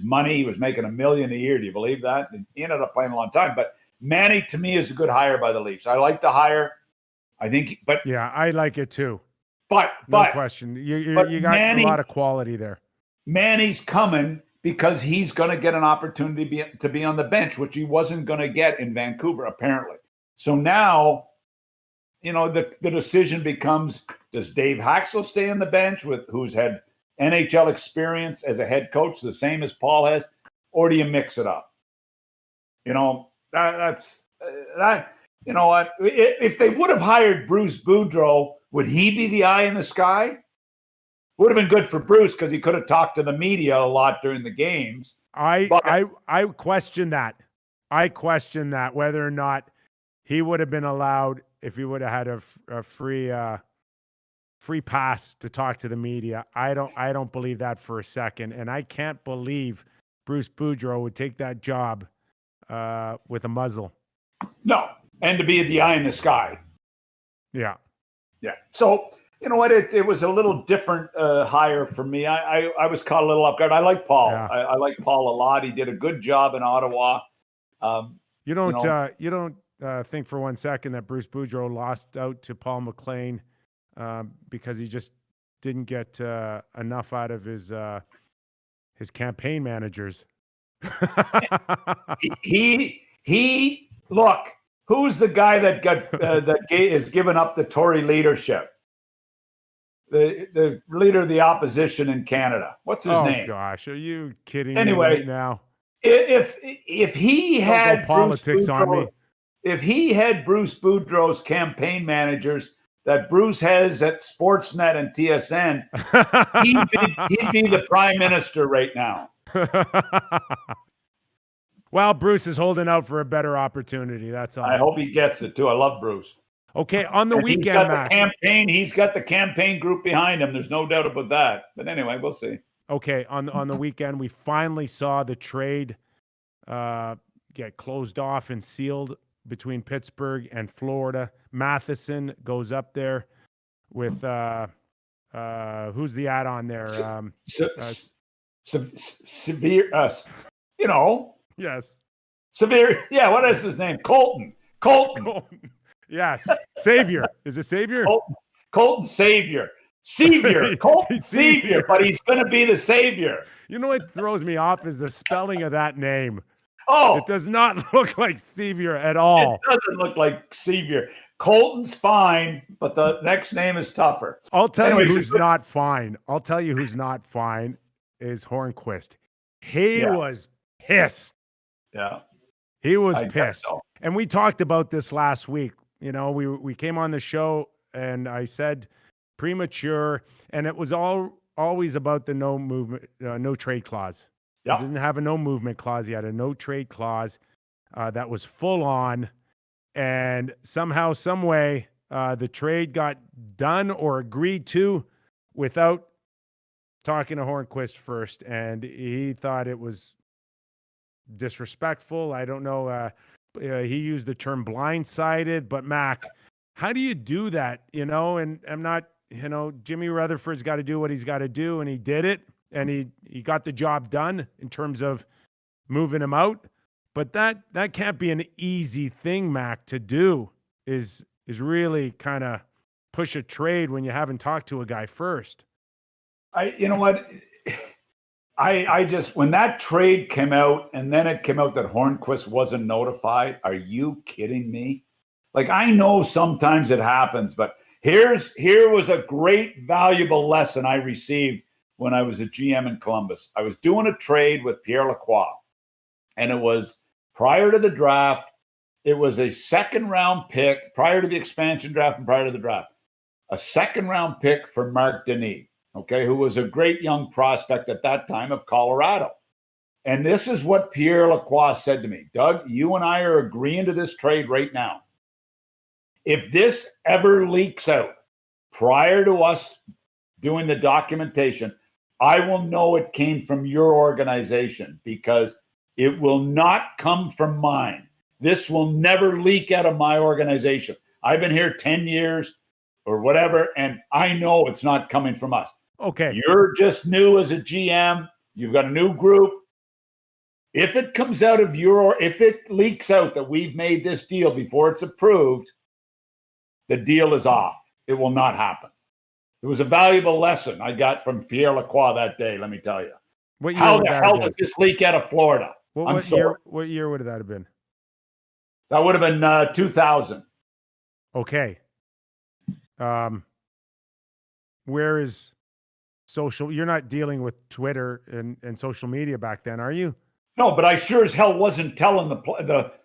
money. He was making $1 million a year. Do you believe that? And he ended up playing a long time. But Manny, to me, is a good hire by the Leafs. I like the hire. I think, but yeah, I like it too. But no question, you got Manny, a lot of quality there. Manny's coming because he's going to get an opportunity to be on the bench, which he wasn't going to get in Vancouver, apparently. So now, the decision becomes: does Dave Haxel stay on the bench who's had NHL experience as a head coach, the same as Paul has, or do you mix it up? That's that. You know what? If they would have hired Bruce Boudreau, would he be the eye in the sky? Would have been good for Bruce because he could have talked to the media a lot during the games. I question that. I question that whether or not he would have been allowed if he would have had a free pass to talk to the media. I don't believe that for a second, and I can't believe Bruce Boudreau would take that job with a muzzle. No. And to be the eye in the sky. Yeah. Yeah. So, you know what? It was a little different hire for me. I was caught a little off guard. I like Paul. Yeah. I like Paul a lot. He did a good job in Ottawa. You don't think for one second that Bruce Boudreau lost out to Paul McLean because he just didn't get enough out of his campaign managers. he look. Who's the guy that is giving up the Tory leadership? The leader of the opposition in Canada. What's his name? Oh gosh, are you kidding me right now? If he had politics on me, if he had Bruce Boudreau's campaign managers that Bruce has at Sportsnet and TSN, he'd be the prime minister right now. Well, Bruce is holding out for a better opportunity. That's all. I hope he gets it too. I love Bruce. Okay, on the weekend, Mac. He's got the campaign group behind him. There's no doubt about that. But anyway, we'll see. Okay, on the weekend, we finally saw the trade get closed off and sealed between Pittsburgh and Florida. Matheson goes up there with who's the add-on there? Severe. Yes. Severe. Yeah. What is his name? Colton. Yes. Savior. Is it Savior? Colton Savior. Savior. Colton Savior. But he's going to be the savior. You know what throws me off is the spelling of that name. Oh. It does not look like Savior at all. It doesn't look like Savior. Colton's fine, but the next name is tougher. I'll tell you who's not fine. I'll tell you who's not fine is Hornquist. He was pissed. Yeah. He was pissed. So. And we talked about this last week. We came on the show and I said premature, and it was always about the no movement, no trade clause. Yeah. He didn't have a no movement clause. He had a no trade clause that was full on. And somehow, some way, the trade got done or agreed to without talking to Hornquist first. And he thought it was disrespectful. I don't know. He used the term blindsided, but Mac, how do you do that? And I'm not, Jimmy Rutherford's got to do what he's got to do. And he did it. And he got the job done in terms of moving him out. But that can't be an easy thing, Mac, to do is really kind of push a trade when you haven't talked to a guy first. You know what? I just, when that trade came out and then it came out that Hornquist wasn't notified, are you kidding me? Like, I know sometimes it happens, but here was a great, valuable lesson I received when I was a GM in Columbus. I was doing a trade with Pierre Lacroix, and it was prior to the draft. It was a second-round pick prior to the expansion draft and prior to the draft. A second-round pick for Marc Denis, okay, who was a great young prospect at that time of Colorado. And this is what Pierre Lacroix said to me. Doug, you and I are agreeing to this trade right now. If this ever leaks out prior to us doing the documentation, I will know it came from your organization because it will not come from mine. This will never leak out of my organization. I've been here 10 years or whatever, and I know it's not coming from us. Okay. You're just new as a GM. You've got a new group. If it comes out of if it leaks out that we've made this deal before it's approved, the deal is off. It will not happen. It was a valuable lesson I got from Pierre Lacroix that day, let me tell you. How the hell does this leak out of Florida? What year would that have been? That would have been 2000. Okay. Where is social? You're not dealing with Twitter and social media back then, are you? No, but I sure as hell wasn't telling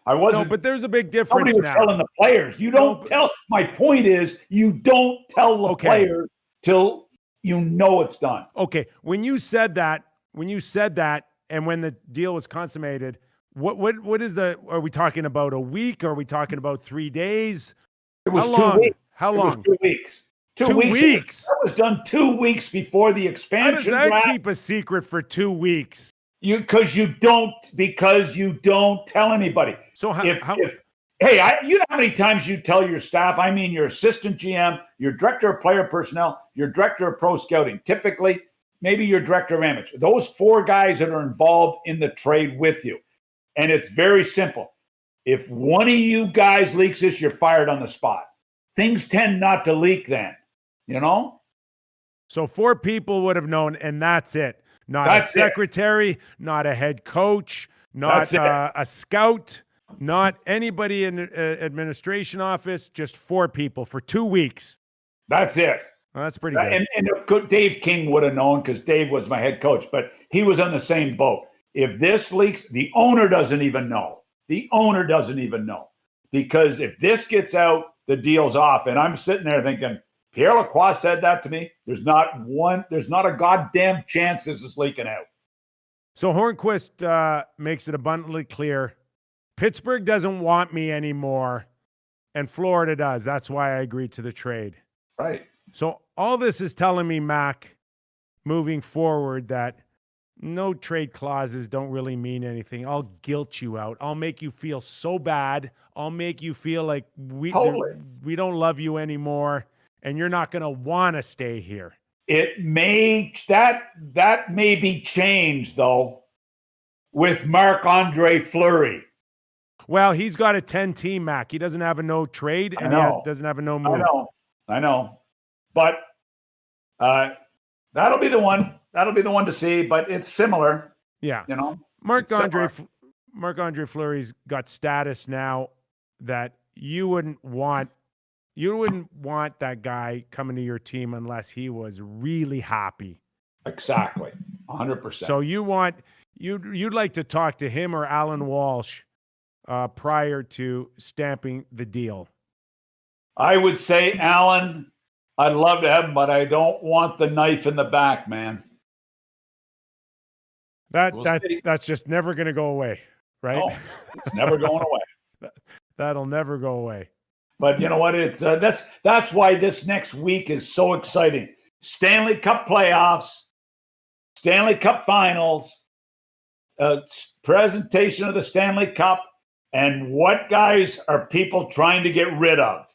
I wasn't. No, but there's a big difference Nobody was now. telling the players. You don't tell. My point is, you don't tell the players till you know it's done. Okay. When you said that, and when the deal was consummated, what is are we talking about a week? Or are we talking about 3 days? It was 2 weeks. How long? It was 2 weeks. 2 weeks. That was done 2 weeks before the expansion. How does that keep a secret for 2 weeks? Because you don't tell anybody. So you know how many times you tell your staff, I mean your assistant GM, your director of player personnel, your director of pro scouting, typically, maybe your director of amateur, those 4 guys that are involved in the trade with you. And it's very simple. If one of you guys leaks this, you're fired on the spot. Things tend not to leak then, you know? So 4 people would have known, and that's it. Not a secretary, not a head coach, not a scout, not anybody in administration office, just 4 people for 2 weeks. That's it. Well, that's pretty good. And Dave King would have known because Dave was my head coach, but he was on the same boat. If this leaks, the owner doesn't even know. The owner doesn't even know. Because if this gets out, the deal's off. And I'm sitting there thinking, Pierre Lacroix said that to me. There's not a goddamn chance this is leaking out. So Hornquist makes it abundantly clear. Pittsburgh doesn't want me anymore, and Florida does. That's why I agreed to the trade. Right. So all this is telling me, Mac, moving forward, that no trade clauses don't really mean anything. I'll guilt you out. I'll make you feel so bad. I'll make you feel like we don't love you anymore. And you're not going to want to stay here. It may that may be changed though with Marc-Andre Fleury. Well, he's got a 10-team, Mac. He doesn't have a no trade, and he doesn't have a no move. I know, but that'll be the one. That'll be the one to see. But it's similar. Yeah, you know, Marc-Andre Fleury's got status now that you wouldn't want that guy coming to your team unless he was really happy. Exactly. 100%. So you'd like to talk to him or Alan Walsh prior to stamping the deal. I would say Alan, I'd love to have him, but I don't want the knife in the back, man. That's just never going to go away, right? No, it's never going away. That'll never go away. But you know what? It's that's why this next week is so exciting. Stanley Cup playoffs, Stanley Cup finals, presentation of the Stanley Cup, and what guys are people trying to get rid of?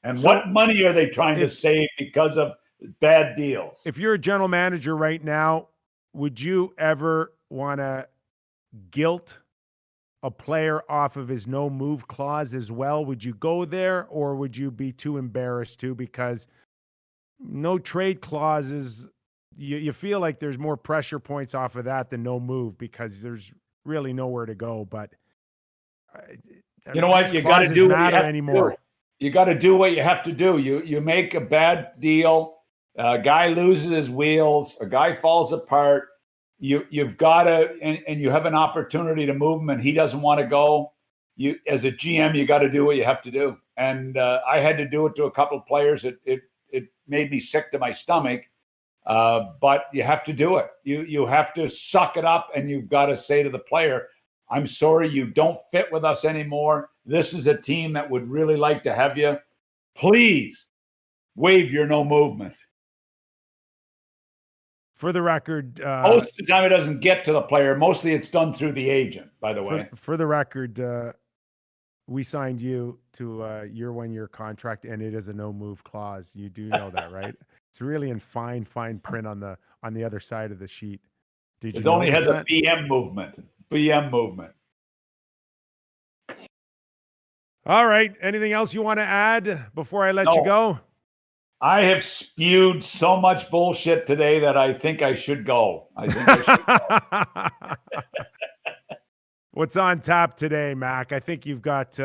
And what money are they trying to save because of bad deals? If you're a general manager right now, would you ever want to guilt a player off of his no move clause as well? Would you go there, or would you be too embarrassed to? Because no trade clauses, you feel like there's more pressure points off of that than no move because there's really nowhere to go. But you know what? You got to do what you have anymore. To do. You got to do what you have to do. You make a bad deal. A guy loses his wheels. A guy falls apart. You've got to, and you have an opportunity to move him, and he doesn't want to go. You, as a GM, you got to do what you have to do. And I had to do it to a couple of players. It made me sick to my stomach. But you have to do it. You have to suck it up, and you've got to say to the player, I'm sorry, you don't fit with us anymore. This is a team that would really like to have you. Please waive your no movement. For the record, most of the time it doesn't get to the player. Mostly it's done through the agent, by the way. For the record, we signed you to your 1-year contract, and it is a no move clause. You do know that, right? It's really in fine print on the other side of the sheet. Did you? It only has that? a BM movement. BM movement. All right. Anything else you want to add before I let you go? I have spewed so much bullshit today that I think I should go. What's on tap today, Mac? I think you've got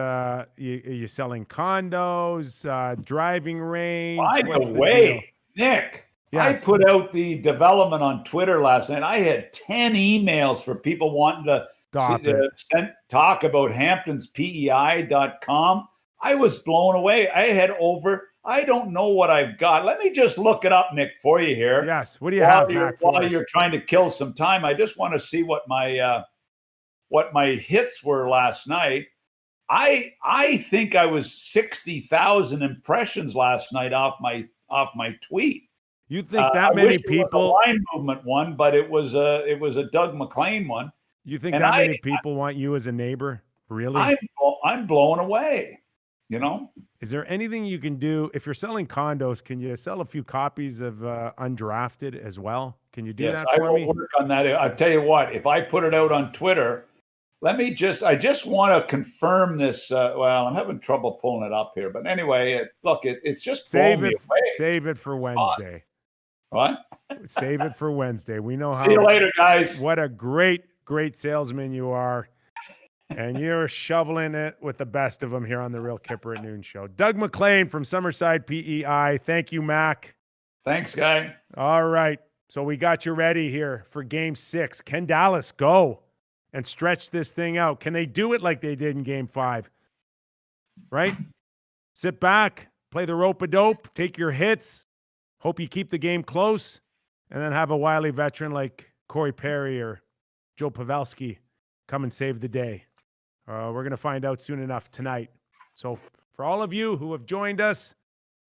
you're selling condos, driving range. By the way, Nick, yes. I put out the development on Twitter last night. I had 10 emails for people wanting to talk about HamptonsPEI.com. I was blown away. I had over, I don't know what I've got. Let me just look it up, Nick, for you here. Yes. What do you have, Mac? While you're trying to kill some time, I just want to see what my hits were last night. I think I was 60,000 impressions last night off my tweet. You think that many people? It was a line movement one, but it was a Doug Maclean one. You think that many people want you as a neighbor? Really? I'm blown away. You know, is there anything you can do if you're selling condos? Can you sell a few copies of Undrafted as well? Can you do that for me? I will work on that. I'll tell you what, if I put it out on Twitter, I just want to confirm this. Well, I'm having trouble pulling it up here, but anyway, it's just blown me away. Save it for Wednesday. What? Save it for Wednesday. We know how. See you later, guys. What a great salesman you are. And you're shoveling it with the best of them here on the Real Kyper at Noon show. Doug Maclean from Summerside PEI. Thank you, Mac. Thanks, guy. All right. So we got you ready here for Game 6. Can Dallas go and stretch this thing out? Can they do it like they did in Game 5? Right? Sit back, play the rope-a-dope, take your hits, hope you keep the game close, and then have a wily veteran like Corey Perry or Joe Pavelski come and save the day. We're going to find out soon enough tonight. So for all of you who have joined us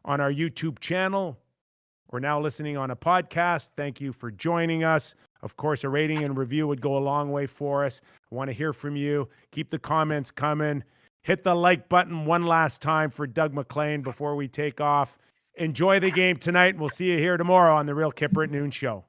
on our YouTube channel or now listening on a podcast, thank you for joining us. Of course, a rating and review would go a long way for us. I want to hear from you. Keep the comments coming. Hit the like button one last time for Doug Maclean before we take off. Enjoy the game tonight, and we'll see you here tomorrow on the Real Kyper at Noon show.